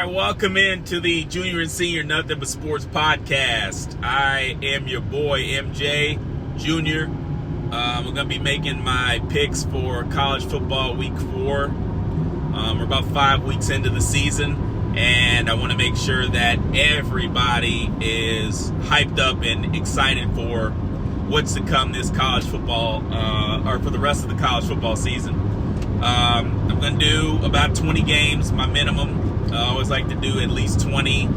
right, welcome into the Junior and Senior Nothing But Sports podcast. I am your boy, MJ Jr. We're going to be making my picks for college football week 4. We're about 5 weeks into the season, and I want to make sure that everybody is hyped up and excited for what's to come this college football, or for the rest of the college football season. I'm going to do about 20 games, my minimum. I always like to do at least 20,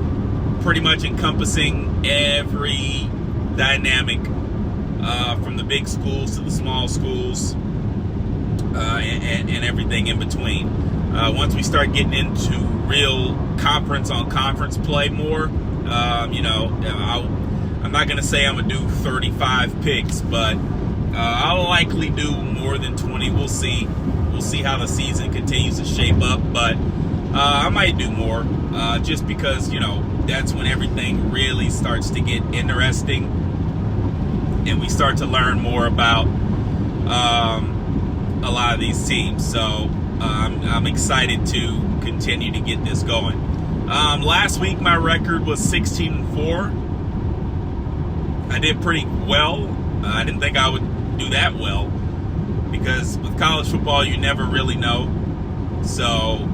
pretty much encompassing every dynamic from the big schools to the small schools and everything in between. Once we start getting into real conference play more, I'm not going to say I'm going to do 35 picks, but I'll likely do more than 20. We'll see. We'll see how the season continues to shape up, but I might do more just because, that's when everything really starts to get interesting and we start to learn more about a lot of these teams. So I'm excited to continue to get this going. Last week, my record was 16-4. I did pretty well. I didn't think I would do that well because with college football, you never really know. So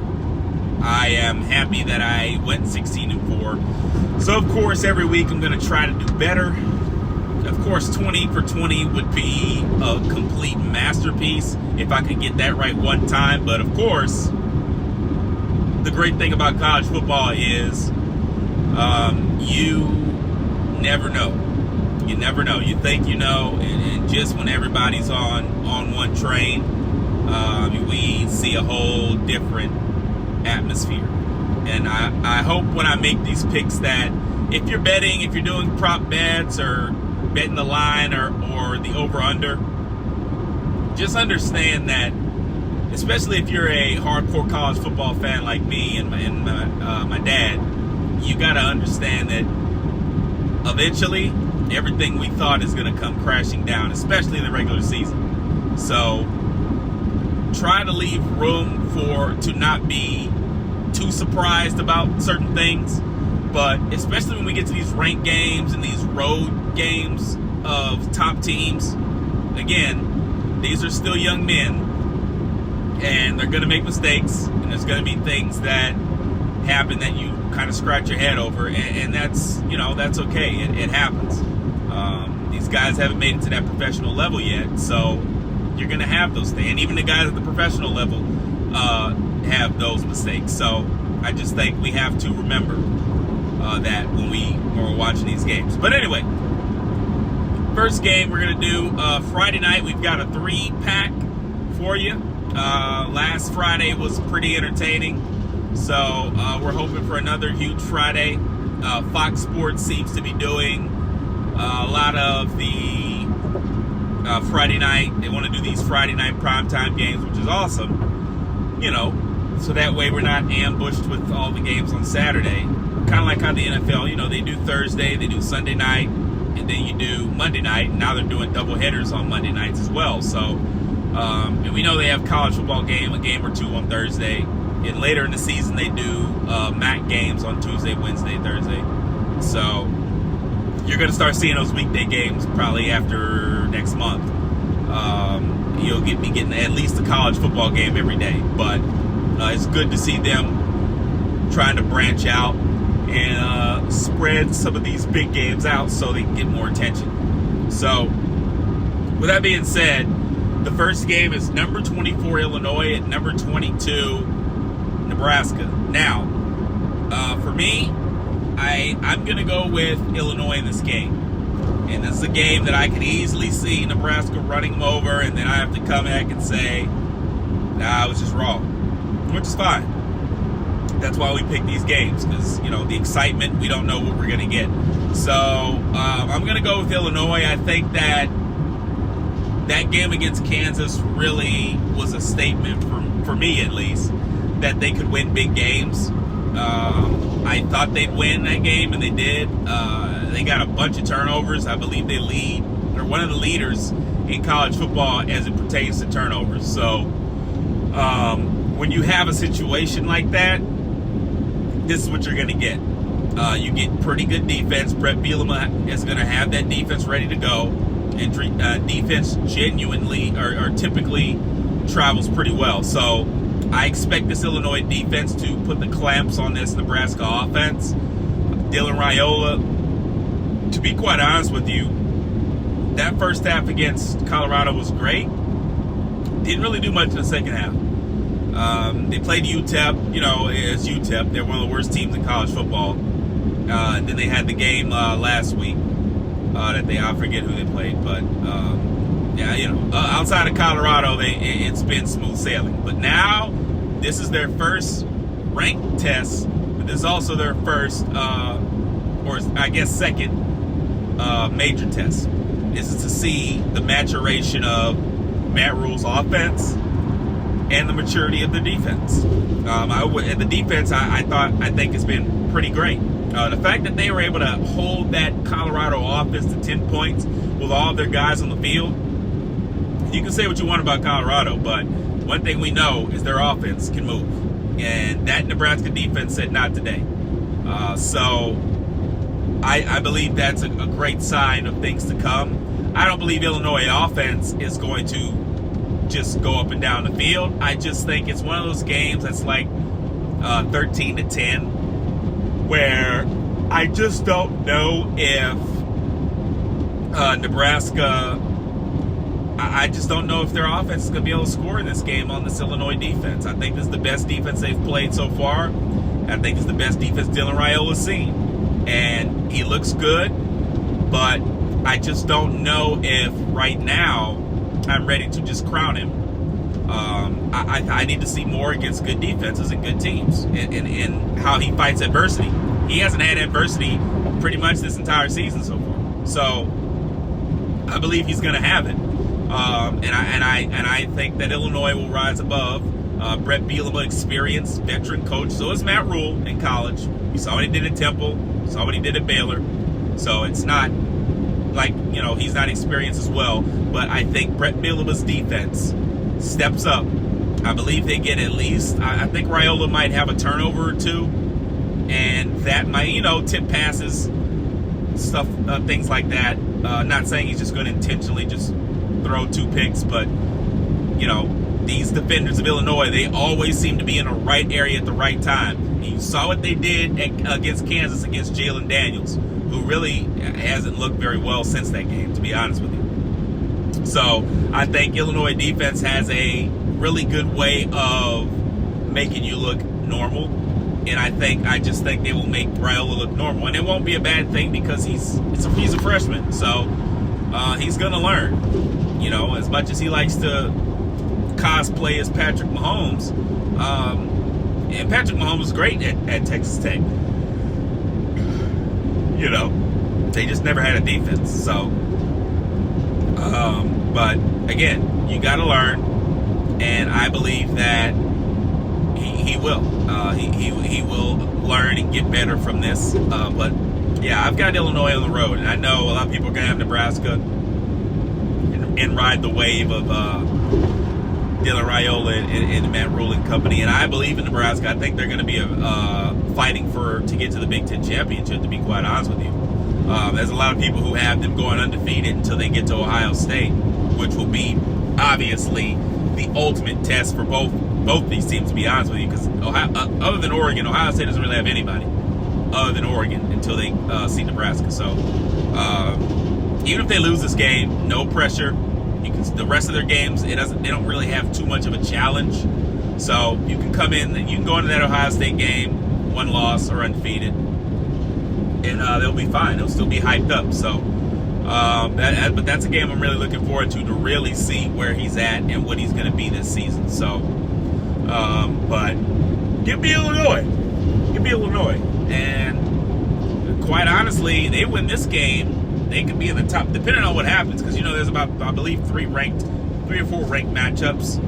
I am happy that I went 16-4. So, of course, every week I'm going to try to do better. Of course, 20 for 20 would be a complete masterpiece if I could get that right one time. But, of course, the great thing about college football is you never know. You never know. You think you know, and just when everybody's on one train, we see a whole different atmosphere. And I hope when I make these picks that if you're betting, if you're doing prop bets or betting the line or the over-under, just understand that, especially if you're a hardcore college football fan like me and my dad, you got to understand that eventually everything we thought is going to come crashing down, especially in the regular season. So try to leave room to not be too surprised about certain things, but especially when we get to these ranked games and these road games of top teams, again, these are still young men and they're going to make mistakes and there's going to be things that happen that you kind of scratch your head over, and that's okay. It happens. These guys haven't made it to that professional level yet, so you're going to have those things. And even the guys at the professional level have those mistakes. So I just think we have to remember that when we're watching these games. But anyway, first game we're going to do Friday night. We've got a 3-pack for you. Last Friday was pretty entertaining. So we're hoping for another huge Friday. Fox Sports seems to be doing a lot of the Friday night. They want to do these Friday night primetime games, which is awesome. So that way we're not ambushed with all the games on Saturday. Kind of like how the NFL, they do Thursday, they do Sunday night, and then you do Monday night. And now they're doing double headers on Monday nights as well. So, and we know they have college football a game or two on Thursday. And later in the season, they do MAC games on Tuesday, Wednesday, Thursday. So you're going to start seeing those weekday games probably after next month. You'll be getting at least a college football game every day. But it's good to see them trying to branch out and spread some of these big games out so they can get more attention. So with that being said, the first game is number 24 Illinois at number 22 Nebraska. Now, for me, I'm going to go with Illinois in this game. And this is a game that I could easily see Nebraska running them over, and then I have to come back and say, I was just wrong, which is fine. That's why we pick these games, because, the excitement, we don't know what we're going to get. So I'm going to go with Illinois. I think that game against Kansas really was a statement, for me at least, that they could win big games. I thought they'd win that game, and they did. They got a bunch of turnovers. I believe they're one of the leaders in college football as it pertains to turnovers. So when you have a situation like that, this is what you're going to get. You get pretty good defense. Brett Bielema is going to have that defense ready to go, and defense genuinely or typically travels pretty well. So I expect this Illinois defense to put the clamps on this Nebraska offense. Dylan Raiola, to be quite honest with you, that first half against Colorado was great. Didn't really do much in the second half. They played UTEP, as UTEP. They're one of the worst teams in college football. And then they had the game last week I forget who they played, but outside of Colorado, it's been smooth sailing. But now, this is their first ranked test, but this is also their first, or I guess second, major test. This is to see the maturation of Matt Rhule's offense and the maturity of the defense. The defense, I think has been pretty great. The fact that they were able to hold that Colorado offense to 10 points with all of their guys on the field, you can say what you want about Colorado, but one thing we know is their offense can move. And that Nebraska defense said not today. So I believe that's a great sign of things to come. I don't believe Illinois offense is going to just go up and down the field. I just think it's one of those games that's like 13-10, where I just don't know if Nebraska, I just don't know if their offense is going to be able to score in this game on this Illinois defense. I think this is the best defense they've played so far. I think it's the best defense Dylan Raiola's seen. And he looks good, but I just don't know if right now I'm ready to just crown him. I need to see more against good defenses and good teams and how he fights adversity. He hasn't had adversity pretty much this entire season so far. So I believe he's going to have it. And I think that Illinois will rise above. Brett Bielema, experienced veteran coach. So is Matt Rhule in college. You saw what he did at Temple. You saw what he did at Baylor. So it's not like, he's not experienced as well. But I think Brett Bielema's defense steps up. I believe they get at least, I think Raiola might have a turnover or two. And that might, tip passes, stuff, things like that. Not saying he's just going to intentionally just throw 2 picks, but, these defenders of Illinois, they always seem to be in the right area at the right time. And you saw what they did against Kansas, against Jalen Daniels, who really hasn't looked very well since that game, to be honest with you. So I think Illinois defense has a really good way of making you look normal. And I just think they will make Raiola look normal. And it won't be a bad thing because he's a freshman. So he's going to learn. As much as he likes to cosplay as Patrick Mahomes, and Patrick Mahomes was great at Texas Tech. They just never had a defense. So, but again, you got to learn. And I believe that he will. He will learn and get better from this. But yeah, I've got Illinois on the road, and I know a lot of people are gonna have Nebraska and ride the wave of Dylan Raiola and Matt Rhule and company. And I believe in Nebraska. I think they're going to be fighting to get to the Big Ten championship. To be quite honest with you, there's a lot of people who have them going undefeated until they get to Ohio State, which will be obviously the ultimate test for both these teams, to be honest with you, because other than Oregon, Ohio State doesn't really have anybody other than Oregon until they see Nebraska. So even if they lose this game, no pressure. The rest of their games, they don't really have too much of a challenge. So you can come in, you can go into that Ohio State game, 1 loss or undefeated, and they'll be fine. They'll still be hyped up. So, but that's a game I'm really looking forward to really see where he's at and what he's going to be this season. So, but give me Illinois. And quite honestly, they win this game, they could be in the top, depending on what happens, because there's about, I believe, 3 or 4 ranked matchups.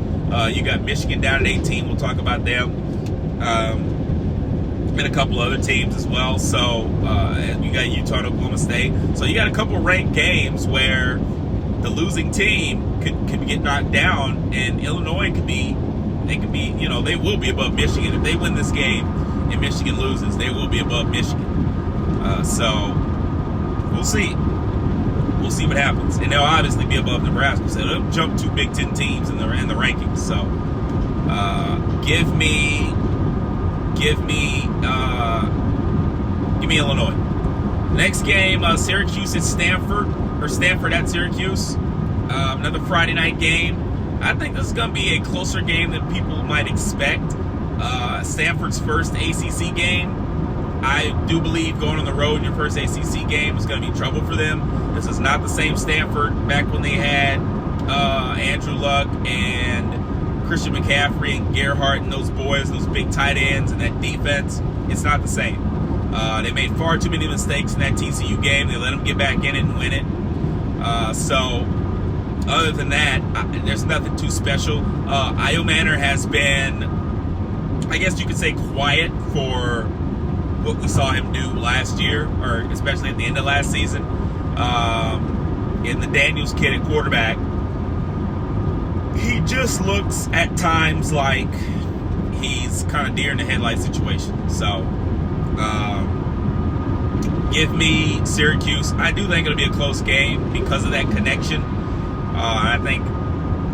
You got Michigan down at 18. We'll talk about them, and a couple other teams as well. So you got Utah and Oklahoma State. So you got a couple ranked games where the losing team could get knocked down, and Illinois they will be above Michigan if they win this game. and Michigan loses, they will be above Michigan. So we'll see. We'll see what happens, and they'll obviously be above Nebraska. So they'll jump 2 Big Ten teams in the rankings. So give me Illinois. Next game, Syracuse at Stanford, or Stanford at Syracuse. Another Friday night game. I think this is going to be a closer game than people might expect. Stanford's first ACC game. I do believe going on the road in your first ACC game is going to be trouble for them. This is not the same Stanford back when they had Andrew Luck and Christian McCaffrey and Gerhardt and those boys, those big tight ends and that defense. It's not the same. They made far too many mistakes in that TCU game. They let them get back in it and win it. So other than that, there's nothing too special. Io Manor has been, I guess you could say, quiet for what we saw him do last year, or especially at the end of last season. In the Daniels kid at quarterback, he just looks at times like he's kind of deer in the headlight situation. So give me Syracuse. I do think it'll be a close game because of that connection. I think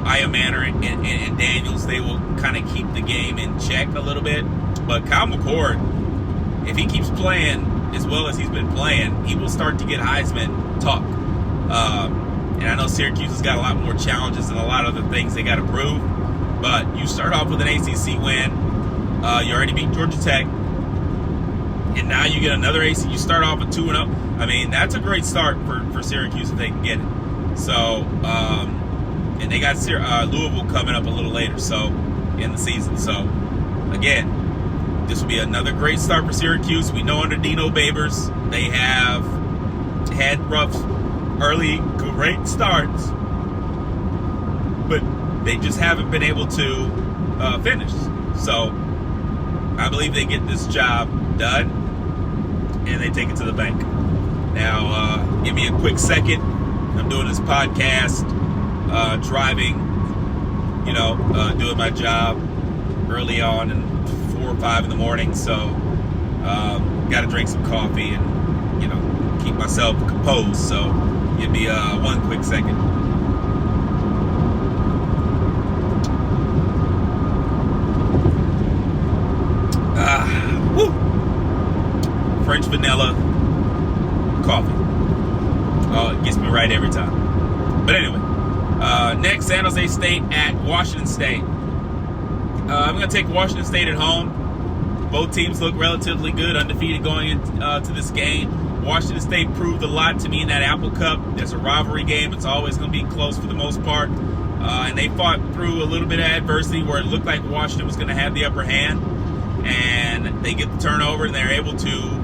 Io Manor and Daniels, they will kind of keep the game in check a little bit. But Kyle McCord, if he keeps playing as well as he's been playing, he will start to get Heisman talk. And I know Syracuse has got a lot more challenges and a lot of other things they got to prove. But you start off with an ACC win. You already beat Georgia Tech. And now you get another ACC. You start off with 2-0. I mean, that's a great start for Syracuse if they can get it. So, and they got Louisville coming up a little later in the season. So, again, this will be another great start for Syracuse. We know under Dino Babers, they have had rough early great starts, but they just haven't been able to finish. So I believe they get this job done, and they take it to the bank. Now, give me a quick second. I'm doing this podcast, driving, doing my job early on and 4 or 5 in the morning, so got to drink some coffee and keep myself composed. So give me one quick second. French vanilla coffee. Oh, it gets me right every time. But anyway, next, San Jose State at Washington State. I'm going to take Washington State at home. Both teams look relatively good, undefeated going into this game. Washington State proved a lot to me in that Apple Cup. There's a rivalry game. It's always going to be close for the most part. And they fought through a little bit of adversity where it looked like Washington was going to have the upper hand. And they get the turnover, and they're able to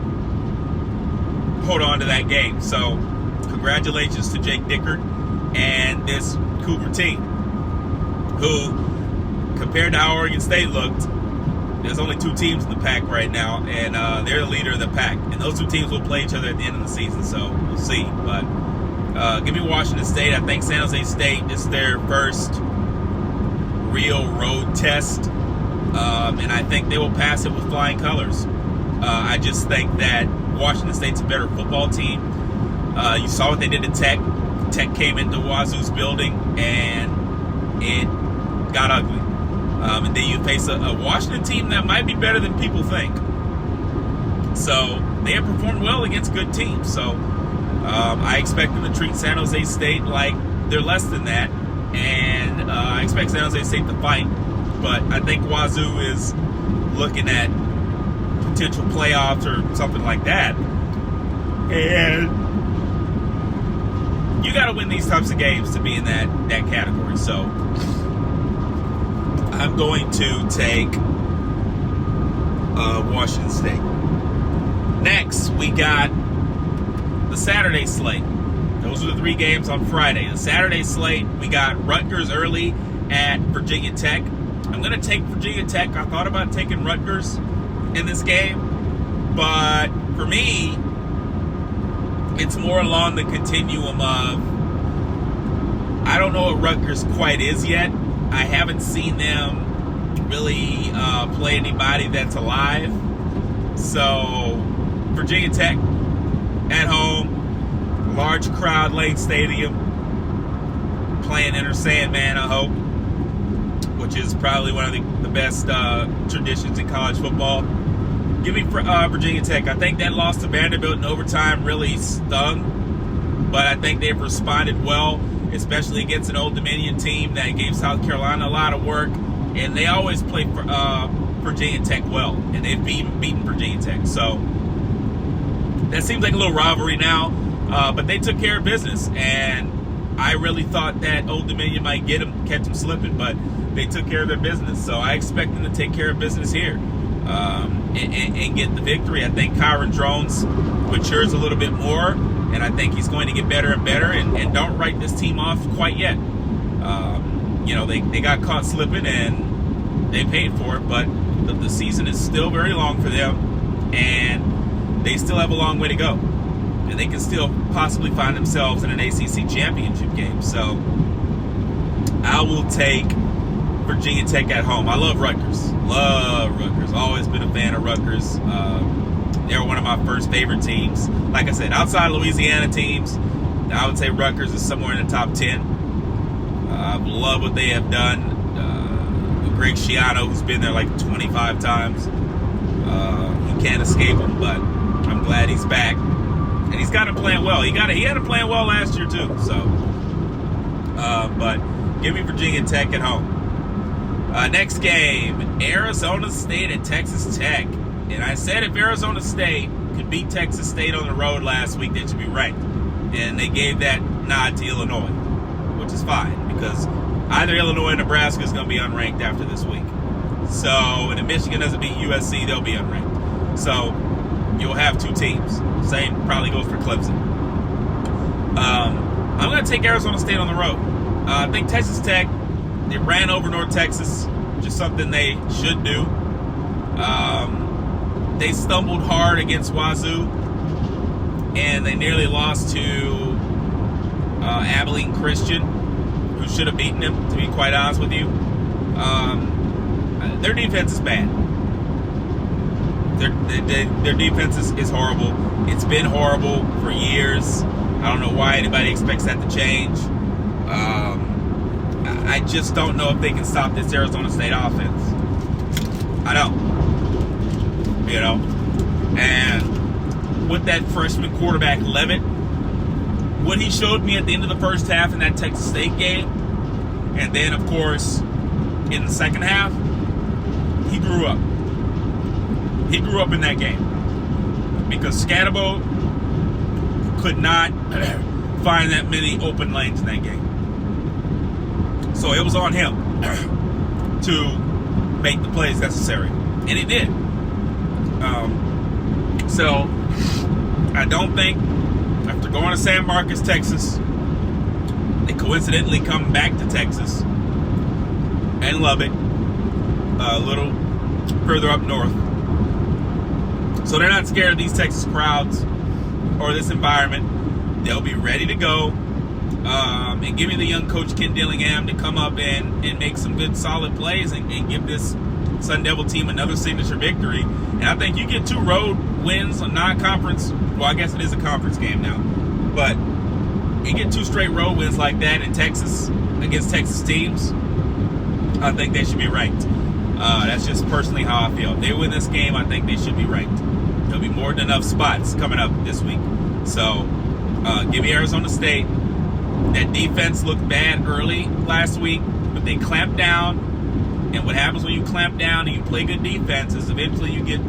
hold on to that game. So congratulations to Jake Dickert and this Cougar team, who, compared to how Oregon State looked, there's only 2 teams in the pack right now, and they're the leader of the pack. And those 2 teams will play each other at the end of the season, so we'll see. But give me Washington State. I think San Jose State is their first real road test, and I think they will pass it with flying colors. I just think that Washington State's a better football team. You saw what they did to Tech. Tech came into Wazoo's building, and it got ugly. And then you face a Washington team that might be better than people think. So they have performed well against good teams. So I expect them to treat San Jose State like they're less than that. And I expect San Jose State to fight. But I think Wazoo is looking at potential playoffs or something like that. And you got to win these types of games to be in that category. So I'm going to take Washington State. Next, we got the Saturday slate. Those are the 3 games on Friday. The Saturday slate, we got Rutgers early at Virginia Tech. I'm going to take Virginia Tech. I thought about taking Rutgers in this game, but for me, it's more along the continuum of, I don't know what Rutgers quite is yet. I haven't seen them really play anybody that's alive. So, Virginia Tech at home, large crowd, Lane Stadium, playing Enter Sandman, I hope, which is probably one of the best traditions in college football. Give me Virginia Tech. I think that loss to Vanderbilt in overtime really stung, but I think they've responded well, especially against an Old Dominion team that gave South Carolina a lot of work, and they always play for Virginia Tech well, and they've beaten Virginia Tech. So that seems like a little rivalry now, but they took care of business, and I really thought that Old Dominion might catch them slipping, but they took care of their business. So I expect them to take care of business here and get the victory. I think Kyron Drones matures a little bit more, and I think he's going to get better and better, and don't write this team off quite yet. They got caught slipping, and they paid for it, but the season is still very long for them, and they still have a long way to go. And they can still possibly find themselves in an ACC championship game. So I will take Virginia Tech at home. I love Rutgers. Always been a fan of Rutgers. They're one of my first favorite teams. Like I said, outside Louisiana teams, I would say Rutgers is somewhere in the top 10. I love what they have done. Greg Schiano, who's been there like 25 times. You can't escape him, but I'm glad he's back. And he's got him playing well. He had him playing well last year too. So, but give me Virginia Tech at home. Next game, Arizona State at Texas Tech. And I said if Arizona State could beat Texas State on the road last week, they should be ranked. And they gave that nod to Illinois, which is fine because either Illinois or Nebraska is going to be unranked after this week. So, and if Michigan doesn't beat USC, they'll be unranked. So, you'll have two teams. Same probably goes for Clemson. I'm going to take Arizona State on the road. I think Texas Tech, they ran over North Texas, just something they should do. They stumbled hard against Wazoo, and they nearly lost to Abilene Christian, who should have beaten them, to be quite honest with you. Their defense is bad. Their defense is horrible. It's been horrible for years. I don't know why anybody expects that to change. I just don't know if they can stop this Arizona State offense. I don't. And with that freshman quarterback, Levitt, what he showed me at the end of the first half in that Texas State game, and then, of course, in the second half, he grew up. He grew up in that game because Scatterbo could not find that many open lanes in that game. So it was on him to make the plays necessary. And he did. So I don't think, after going to San Marcos, Texas, they coincidentally come back to Texas and love it a little further up north. So they're not scared of these Texas crowds or this environment. They'll be ready to go. And give me the young coach Ken Dillingham to come up and make some good solid plays and give this Sun Devil team another signature victory. And I think you get 2 road wins, a non-conference. Well, I guess it is a conference game now. But you get 2 straight road wins like that in Texas against Texas teams, I think they should be ranked. That's just personally how I feel. If they win this game, I think they should be ranked. There'll be more than enough spots coming up this week. So, give me Arizona State. That defense looked bad early last week, but they clamped down. And what happens when you clamp down and you play good defense is eventually you get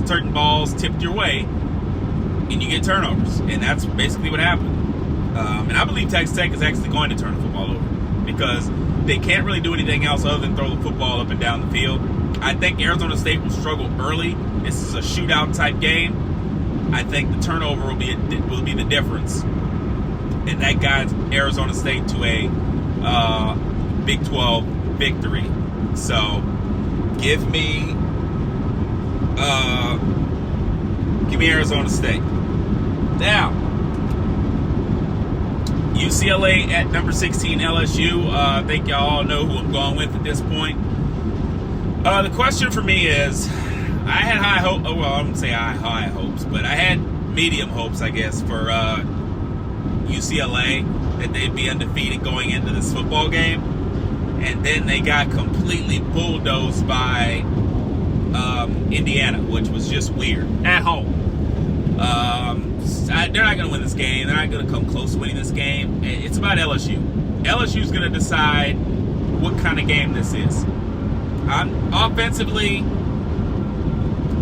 certain balls tipped your way and you get turnovers. And that's basically what happened. And I believe Texas Tech is actually going to turn the football over because they can't really do anything else other than throw the football up and down the field. I think Arizona State will struggle early. This is a shootout type game. I think the turnover will be the difference, and that guides Arizona State to a Big 12 victory. So give me Arizona State. Now, UCLA at number 16 LSU. I think y'all know who I'm going with at this point. The question for me is, I had high high hope. Well, I wouldn't say high hopes, but I had medium hopes, I guess, for UCLA that they'd be undefeated going into this football game, and then they got completely bulldozed by Indiana, which was just weird at home. They're not going to win this game. They're not going to come close to winning this game. It's about LSU. LSU's going to decide what kind of game this is. Offensively,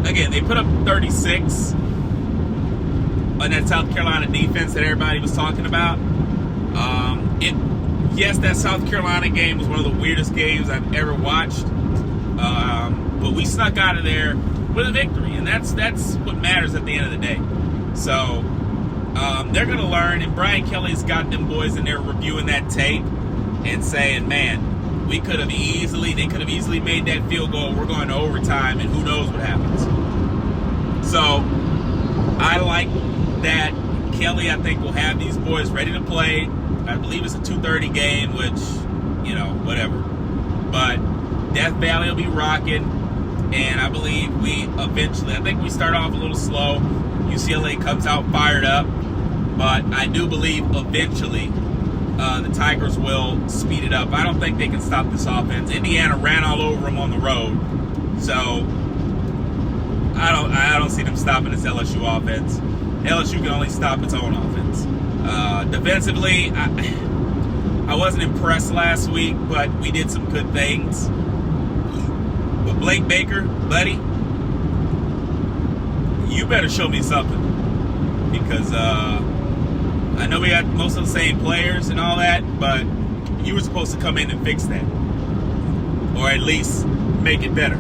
again, they put up 36 on that South Carolina defense that everybody was talking about. Yes, that South Carolina game was one of the weirdest games I've ever watched. But we snuck out of there with a victory, and that's what matters at the end of the day. So they're going to learn, and Brian Kelly's got them boys in there reviewing that tape and saying, man, they could have easily made that field goal. We're going to overtime, and who knows what happens. So I like that Kelly, I think, will have these boys ready to play. I believe it's a 2:30 game, which, whatever. But Death Valley will be rocking, and I believe I think we start off a little slow. UCLA comes out fired up, but I do believe eventually the Tigers will speed it up. I don't think they can stop this offense. Indiana ran all over them on the road, so I don't see them stopping this LSU offense. LSU can only stop its own offense. Defensively, I wasn't impressed last week, but we did some good things. But Blake Baker, buddy, you better show me something, because I know we got most of the same players and all that, but you were supposed to come in and fix that, or at least make it better.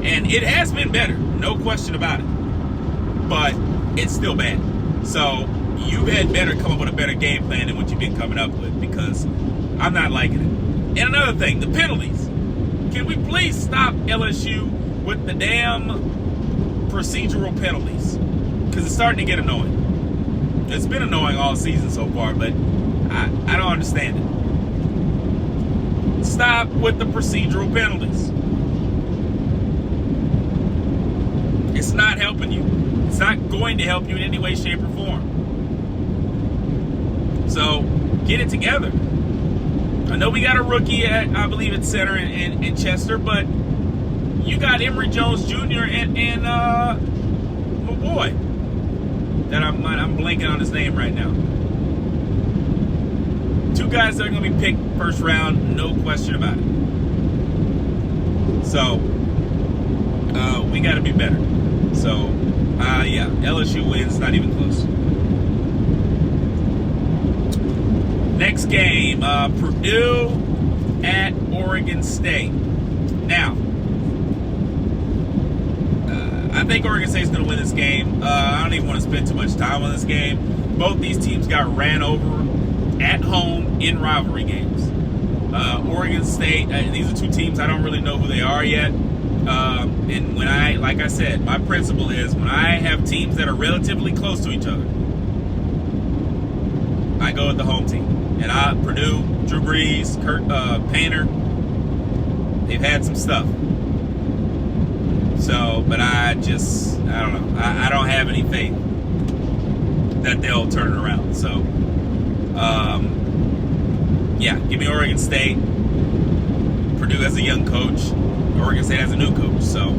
And it has been better, no question about it, but it's still bad. So you had better come up with a better game plan than what you've been coming up with, because I'm not liking it. And another thing, the penalties. Can we please stop LSU with the damn procedural penalties? Because it's starting to get annoying. It's been annoying all season so far, but I don't understand it. Stop with the procedural penalties. It's not helping you. It's not going to help you in any way, shape, or form. So get it together. I know we got a rookie at, I believe, at center in Chester, but you got Emory Jones Jr. and my boy that I'm blanking on his name right now. Two guys that are going to be picked first round, no question about it. So we got to be better. So yeah, LSU wins, not even close. Next game, Purdue at Oregon State. Now, I think Oregon State's going to win this game. I don't even want to spend too much time on this game. Both these teams got ran over at home in rivalry games. Oregon State, these are two teams I don't really know who they are yet. And like I said, my principle is when I have teams that are relatively close to each other, I go with the home team. And Purdue, Drew Brees, Kurt Painter, they've had some stuff. So, but I don't know. I don't have any faith that they'll turn it around. So, yeah, give me Oregon State. Purdue has a young coach. Oregon State has a new coach. So,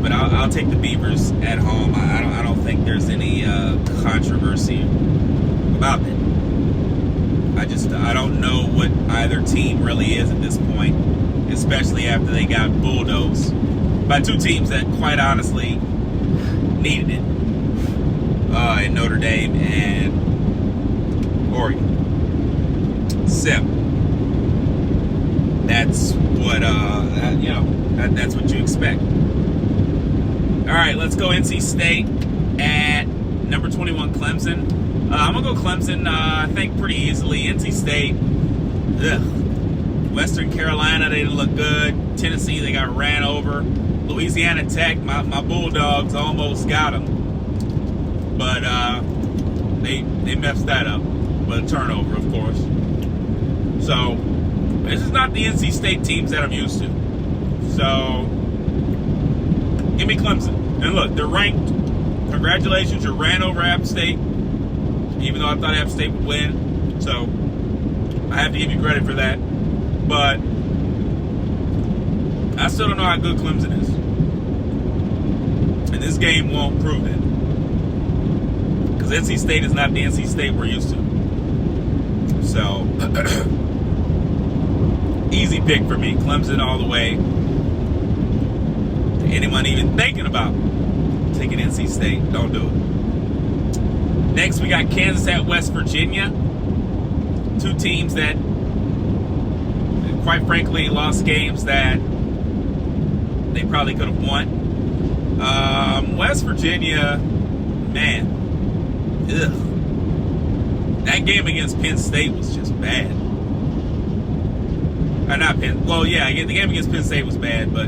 but I'll take the Beavers at home. I don't think there's any controversy about that. I don't know what either team really is at this point, especially after they got bulldozed by two teams that, quite honestly, needed it in Notre Dame and Oregon. So that's what that's what you expect. All right, let's go NC State at number 21 Clemson. I'm going to go Clemson, I think, pretty easily. NC State, Western Carolina, they didn't look good. Tennessee, they got ran over. Louisiana Tech, my Bulldogs almost got them. But they messed that up. But a turnover, of course. So, this is not the NC State teams that I'm used to. So, Give me Clemson. And look, they're ranked. Congratulations, you ran over App State, even though I thought App State would win. So I have to give you credit for that. But I still don't know how good Clemson is. And this game won't prove it. Because NC State is not the NC State we're used to. So, easy pick for me. Clemson all the way. Anyone even thinking about taking NC State, don't do it. Next, we got Kansas at West Virginia. Two teams that, quite frankly, lost games that they probably could have won. West Virginia, man, ugh. That game against Penn State was just bad. Not Penn. Well, yeah, the game against Penn State was bad, but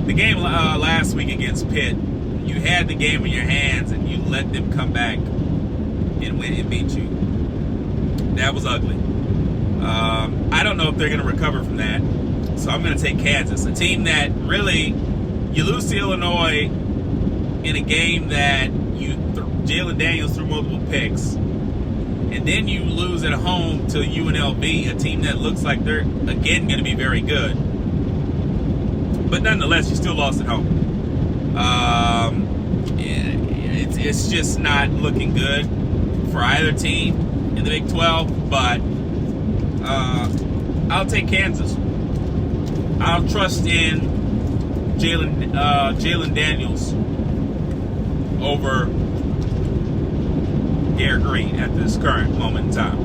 the game last week against Pitt, you had the game in your hands and you let them come back and win and beat you. That was ugly. I don't know if they're going to recover from that, so I'm going to take Kansas, a team that really, you lose to Illinois in a game that Jalen Daniels threw multiple picks, and then you lose at home to UNLV, a team that looks like they're, again, going to be very good. But nonetheless, you still lost at home. It's just not looking good for either team in the Big 12, but I'll take Kansas. I'll trust in Jalen Daniels over Garrett Green at this current moment in time.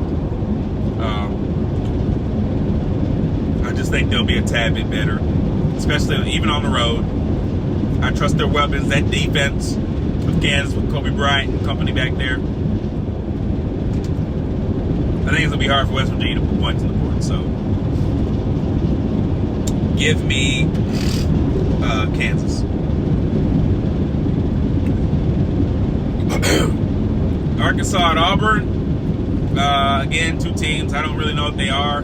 I just think they'll be a tad bit better, especially even on the road. I trust their weapons, that defense of Kansas with Kobe Bryant and company back there. I think it's going to be hard for West Virginia to put points on the board, so give me Kansas. Arkansas at Auburn. Again, two teams. I don't really know what they are,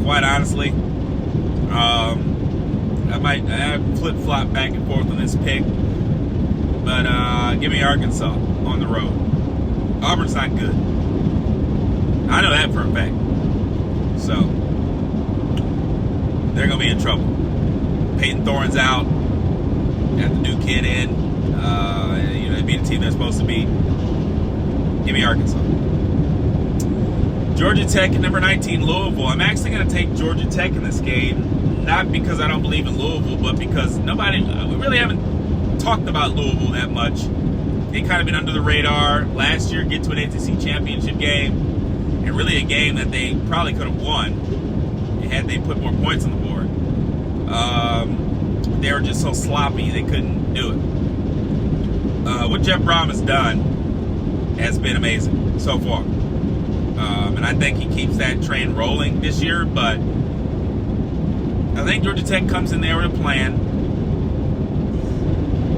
quite honestly. I flip-flop back and forth on this pick, but give me Arkansas on the road. Auburn's not good. I know that for a fact. So they're going to be in trouble. Peyton Thorne's out. Got the new kid in. They beat the team they're supposed to beat. Give me Arkansas. Georgia Tech at number 19, Louisville. I'm actually going to take Georgia Tech in this game. Not because I don't believe in Louisville, but because we really haven't talked about Louisville that much. They kind of been under the radar. Last year, get to an ACC championship game, and really a game that they probably could have won had they put more points on the board. They were just so sloppy, they couldn't do it. What Jeff Brom has done has been amazing so far. And I think he keeps that train rolling this year, but I think Georgia Tech comes in there with a plan,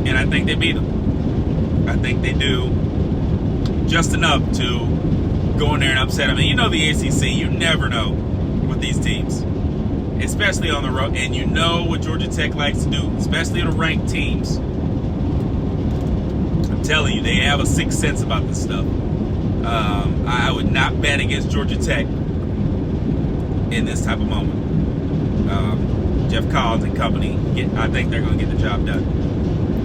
and I think they beat them. I think they do just enough to go in there and upset them. And you know the ACC, you never know with these teams, especially on the road. And you know what Georgia Tech likes to do, especially the ranked teams. I'm telling you, they have a sixth sense about this stuff. I would not bet against Georgia Tech in this type of moment. Jeff Collins and company, I think they're going to get the job done.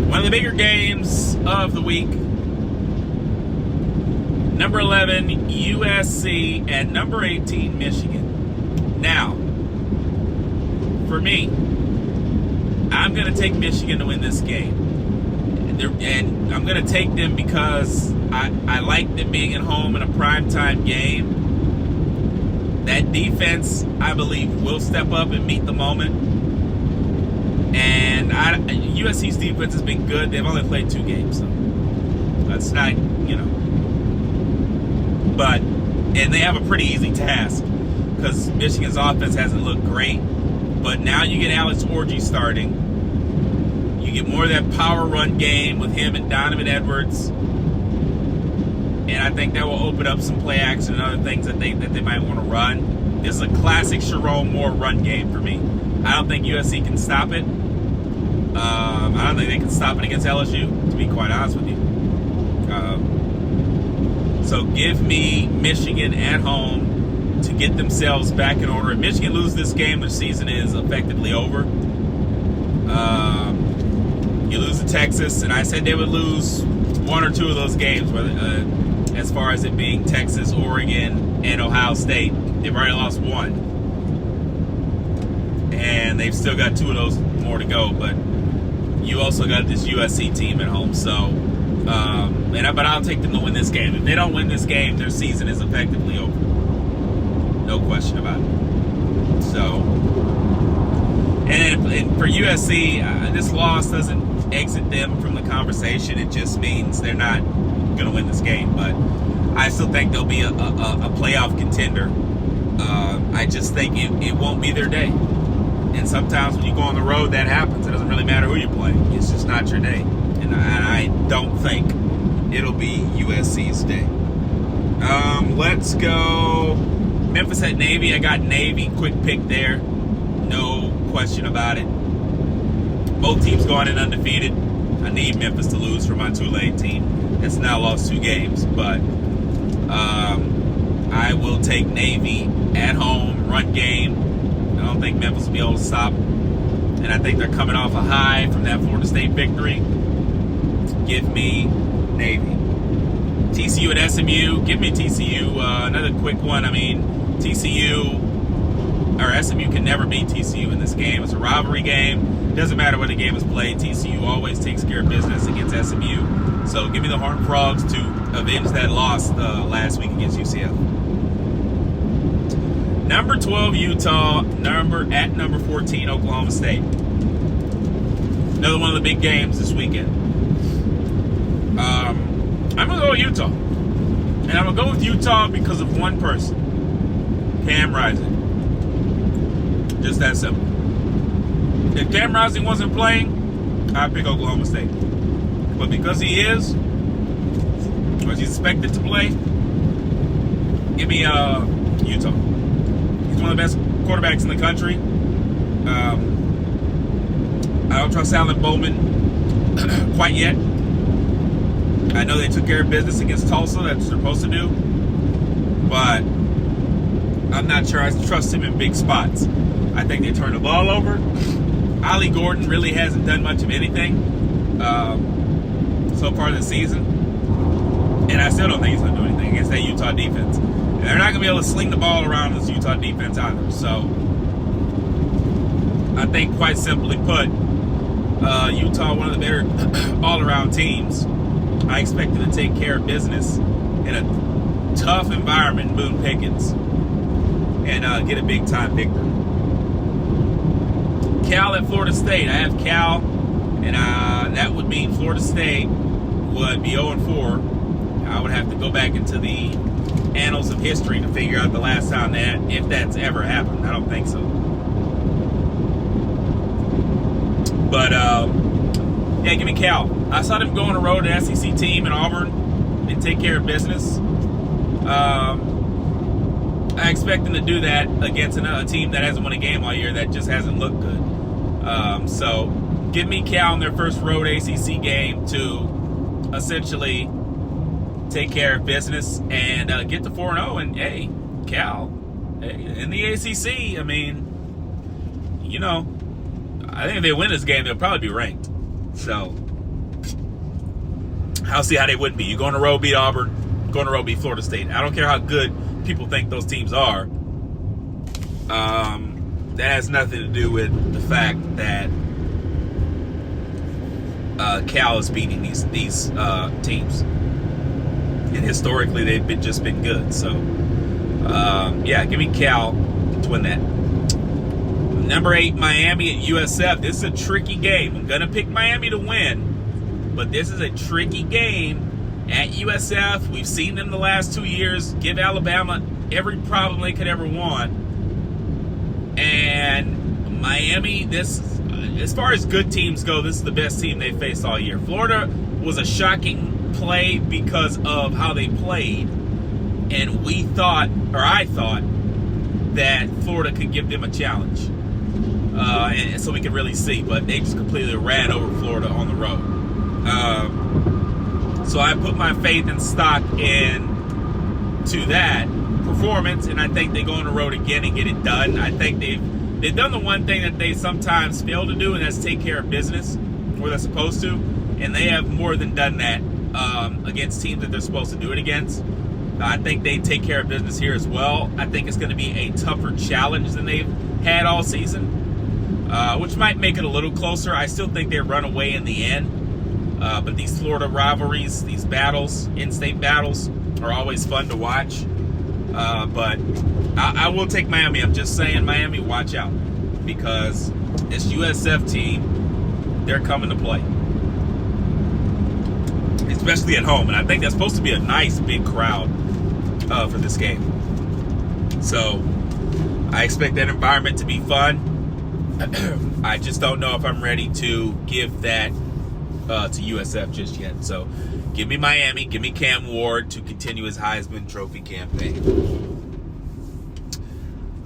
One of the bigger games of the week, number 11, USC, and number 18, Michigan. Now, for me, I'm going to take Michigan to win this game. And I'm going to take them because I like them being at home in a primetime game. That defense, I believe, will step up and meet the moment. And USC's defense has been good. They've only played 2 games, so that's not, and they have a pretty easy task because Michigan's offense hasn't looked great. But now you get Alex Orji starting. You get more of that power run game with him and Donovan Edwards. And I think that will open up some play action and other things that they might want to run. This is a classic Sharon Moore run game for me. I don't think USC can stop it. don't think they can stop it against LSU, to be quite honest with you. So give me Michigan at home to get themselves back in order. If Michigan loses this game, the season is effectively over. You lose to Texas, and I said they would lose one or two of those games, whether, as far as it being Texas, Oregon, and Ohio State. They've already lost one. And they've still got two of those more to go, but you also got this USC team at home. So, but I'll take them to win this game. If they don't win this game, their season is effectively over. No question about it. So, and for USC, this loss doesn't exit them from the conversation. It just means they're not going to win this game. But I still think they'll be a playoff contender. I just think it won't be their day. And sometimes when you go on the road, that happens. It doesn't really matter who you're playing. It's just not your day. And I don't think it'll be USC's day. Let's go Memphis at Navy. I got Navy. Quick pick there. No question about it. Both teams going in undefeated. I need Memphis to lose for my Tulane team. It's now lost 2 games. But I will take Navy at home, run game. I don't think Memphis will be able to stop. And I think they're coming off a high from that Florida State victory. Give me Navy. TCU at SMU. Give me TCU. Another quick one. I mean, SMU can never beat TCU in this game. It's a rivalry game. Doesn't matter where the game is played. TCU always takes care of business against SMU. So give me the Horned Frogs to avenge that loss last week against UCF. Number 12, Utah. Number 14, Oklahoma State. Another one of the big games this weekend. I'm going to go with Utah. And I'm going to go with Utah because of one person. Cam Rising. Just that simple. If Cam Rising wasn't playing, I'd pick Oklahoma State. But because he is, or he's expected to play, give me Utah. He's one of the best quarterbacks in the country. I don't trust Allen Bowman quite yet. I know they took care of business against Tulsa. That's what they're supposed to do. But I'm not sure I trust him in big spots. I think they turned the ball over. Ollie Gordon really hasn't done much of anything so far this season. And I still don't think he's going to do anything against that Utah defense. And they're not going to be able to sling the ball around this Utah defense either. So I think, quite simply put, Utah, one of the better all-around teams. I expect them to take care of business in a tough environment in Boone Pickens and get a big-time victory. Cal at Florida State. I have Cal, and that would mean Florida State would be 0-4. I would have to go back into the annals of history to figure out the last time if that's ever happened. I don't think so. But, yeah, give me Cal. I saw them go on the road to an SEC team in Auburn and take care of business. I expect them to do that against a team that hasn't won a game all year, that just hasn't looked good. So give me Cal in their first road ACC game to essentially take care of business and get to 4-0. And, hey, Cal, in the ACC, I mean, you know, I think if they win this game, they'll probably be ranked. So I'll see how they wouldn't be. You go on the road, beat Auburn, go on the road, beat Florida State. I don't care how good people think those teams are. That has nothing to do with the fact that Cal is beating these teams. And historically, they've just been good. So, yeah, give me Cal to win that. Number 8, Miami at USF. This is a tricky game. I'm going to pick Miami to win, but this is a tricky game at USF. We've seen them the last 2 years give Alabama every problem they could ever want. And Miami, this, as far as good teams go, this is the best team they faced all year. Florida was a shocking play because of how they played, and I thought that Florida could give them a challenge. and so we can really see. But they just completely ran over Florida on the road. So I put my faith and stock into that performance, and I think they go on the road again and get it done. I think they've done the one thing that they sometimes fail to do, and that's take care of business where they're supposed to. And they have more than done that against teams that they're supposed to do it against. I think they take care of business here as well. I think it's going to be a tougher challenge than they've had all season, which might make it a little closer. I still think they run away in the end. But these Florida rivalries, these battles, in-state battles, are always fun to watch. But I will take Miami. I'm just saying, Miami, watch out. Because this USF team, they're coming to play. Especially at home. And I think that's supposed to be a nice big crowd for this game. So I expect that environment to be fun. I just don't know if I'm ready to give that to USF just yet. So give me Miami, give me Cam Ward to continue his Heisman Trophy campaign.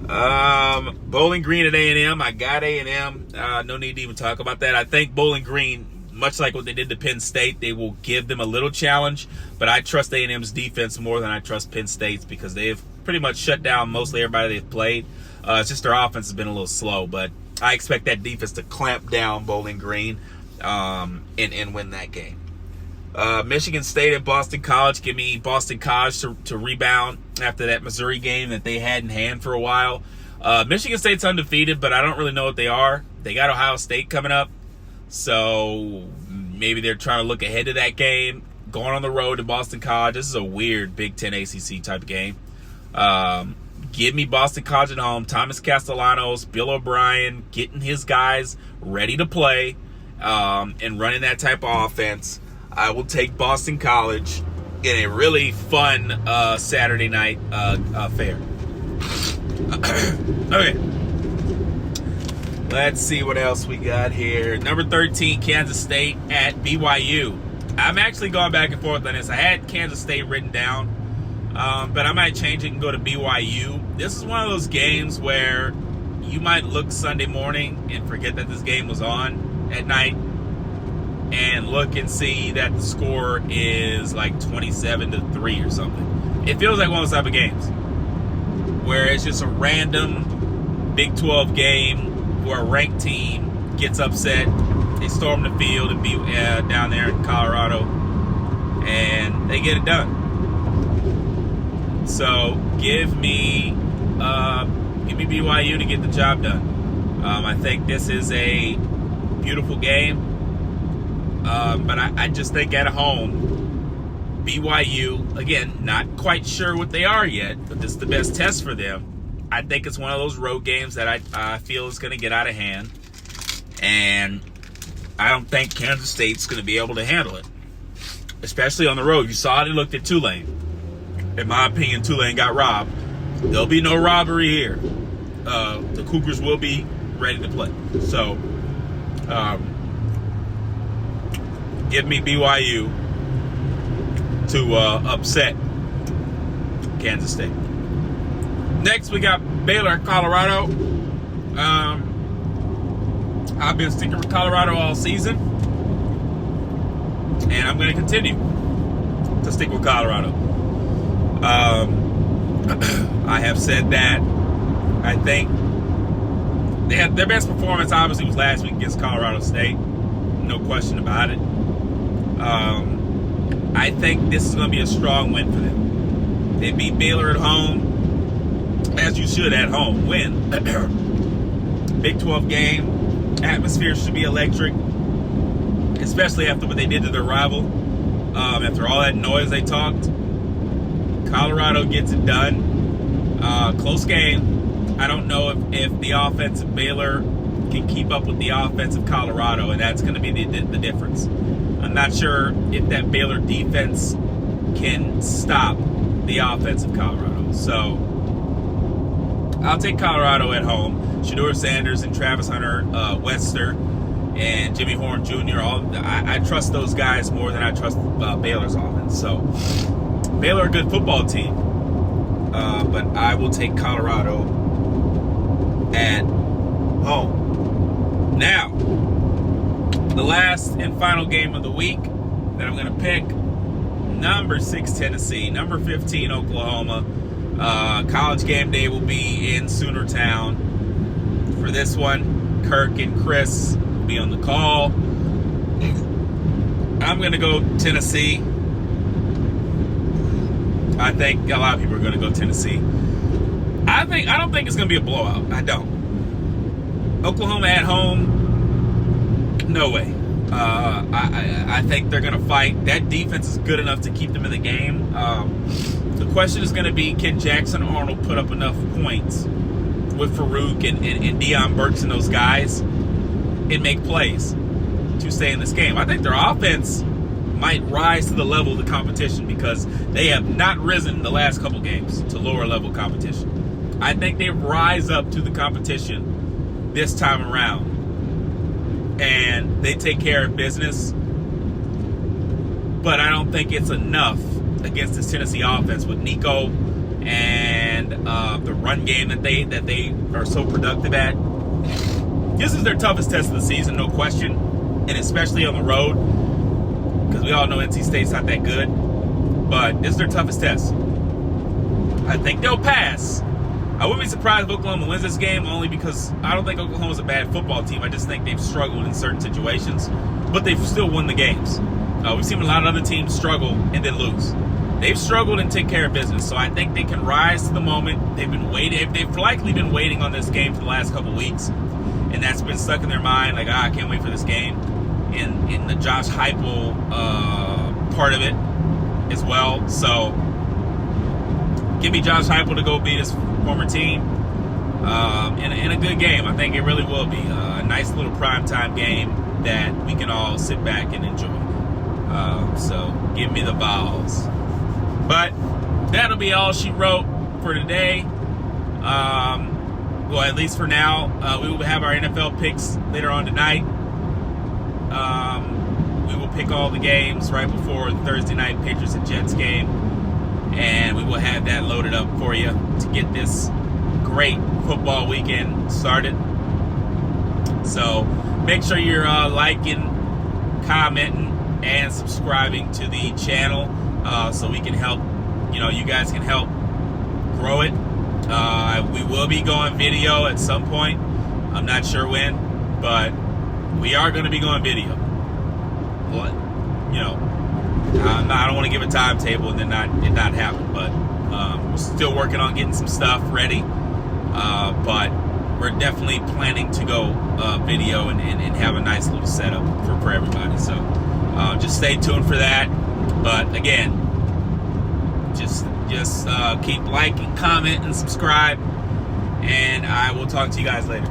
Bowling Green at A&M. I got A&M. No need to even talk about that. I think Bowling Green, much like what they did to Penn State, they will give them a little challenge, but I trust A&M's defense more than I trust Penn State's because they've pretty much shut down mostly everybody they've played. It's just their offense has been a little slow, but I expect that defense to clamp down Bowling Green and win that game. Michigan State at Boston College. Give me Boston College to rebound after that Missouri game that they had in hand for a while. Michigan State's undefeated, but I don't really know what they are. They got Ohio State coming up, so maybe they're trying to look ahead to that game. Going on the road to Boston College. This is a weird Big Ten ACC type of game. Give me Boston College at home. Thomas Castellanos, Bill O'Brien, getting his guys ready to play and running that type of offense. I will take Boston College in a really fun Saturday night affair. Okay. Let's see what else we got here. Number 13, Kansas State at BYU. I'm actually going back and forth on this. I had Kansas State written down, but I might change it and go to BYU. This is one of those games where you might look Sunday morning and forget that this game was on at night and look and see that the score is like 27-3 or something. It feels like one of those type of games where it's just a random Big 12 game where a ranked team gets upset. They storm the field and beat down there in Colorado, and they get it done. So give me BYU to get the job done. I think this is a beautiful game, but I just think at home, BYU, again, not quite sure what they are yet, but this is the best test for them. I think it's one of those road games that I feel is going to get out of hand, and I don't think Kansas State's going to be able to handle it, especially on the road. You saw they looked at Tulane. In my opinion, Tulane got robbed. There'll be no robbery here. The Cougars will be ready to play. So, give me BYU to upset Kansas State. Next, we got Baylor, Colorado. I've been sticking with Colorado all season, and I'm going to continue to stick with Colorado. I have said that I think they had their best performance obviously was last week against Colorado State. No question about it. I think this is going to be a strong win for them. They beat Baylor at home, as you should at home. Win. Big 12 game. Atmosphere should be electric, especially after what they did to their rival. After all that noise they talked, Colorado gets it done. Close game. I don't know if the offense of Baylor can keep up with the offense of Colorado, and that's going to be the difference. I'm not sure if that Baylor defense can stop the offense of Colorado. So I'll take Colorado at home. Shedeur Sanders and Travis Hunter, Wester, and Jimmy Horn Jr. I trust those guys more than I trust Baylor's offense. So Baylor, a good football team, but I will take Colorado at home. Now, the last and final game of the week that I'm going to pick, number 6 Tennessee, number 15 Oklahoma. College game day will be in Soonertown. For this one, Kirk and Chris will be on the call. I'm going to go Tennessee. I think a lot of people are going to go Tennessee. I don't think it's going to be a blowout. I don't. Oklahoma at home, no way. I think they're going to fight. That defense is good enough to keep them in the game. The question is going to be, can Jackson Arnold put up enough points with Farouk and Deion Burks and those guys and make plays to stay in this game? I think their offense might rise to the level of the competition because they have not risen the last couple games to lower level competition. I think they rise up to the competition this time around and they take care of business, but I don't think it's enough against this Tennessee offense with Nico and the run game that they are so productive at. This is their toughest test of the season, no question, and especially on the road, because we all know NC State's not that good, but this is their toughest test. I think they'll pass. I wouldn't be surprised if Oklahoma wins this game, only because I don't think Oklahoma's a bad football team. I just think they've struggled in certain situations, but they've still won the games. We've seen a lot of other teams struggle and then lose. They've struggled and take care of business, so I think they can rise to the moment. They've likely been waiting on this game for the last couple weeks, and that's been stuck in their mind, like, I can't wait for this game. In the Josh Heupel part of it as well. So give me Josh Heupel to go beat his former team in a good game. I think it really will be a nice little primetime game that we can all sit back and enjoy. So give me the Vols. But that'll be all she wrote for today. Well, at least for now. We will have our NFL picks later on tonight. We will pick all the games right before the Thursday night Patriots and Jets game, and we will have that loaded up for you to get this great football weekend started. So make sure you're liking, commenting, and subscribing to the channel so we can help, you guys can help grow it. We will be going video at some point. I'm not sure when, but we are going to be going video. I don't want to give a timetable and then it not happen, but we're still working on getting some stuff ready. But we're definitely planning to go video and have a nice little setup for everybody. So just stay tuned for that. But again, just keep liking, comment, and subscribe, and I will talk to you guys later.